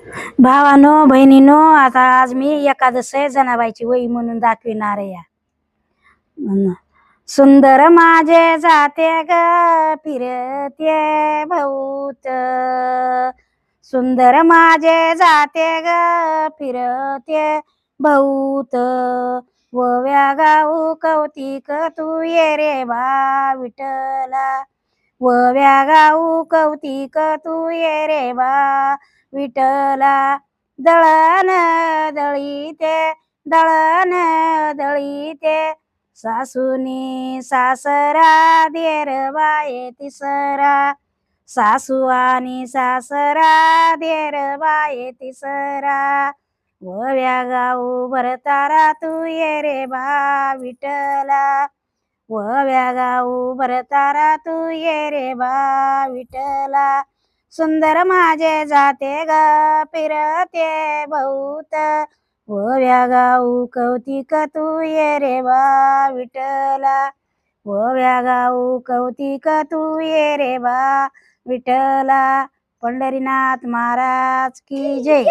भावानो बहिणीनो, आता आज मी एकादश जनाबाईची वही म्हणून दाखविणार आहे. सुंदर माझे जाते ग फिरते भौत, सुंदर माझे जाते ग फिरते भौत, वव्या गाऊ कौतिक तू ये रे बा विठ्ठला, वव्या गाऊ कौतिक तू ये रे बा विठ्ठला. दळण दळीते दळण दळीते, सासूनी सासरा देर बाये तिसरा, सासू आणि सासरा देर बाये तिसरा, वव्या गाऊ भरतारा तू ये रे बा विठ्ठला, वव्या गाऊ भरतारा तू ये रे बा विठ्ठला. सुंदर माझे जाते ग फिरते भौत, वव्या गाऊ कौतिक तू ये रे बा विठ्ठला, वव्या गाऊ कौतिक तू ये रे बा विठ्ठला. पंढरीनाथ महाराज की जय.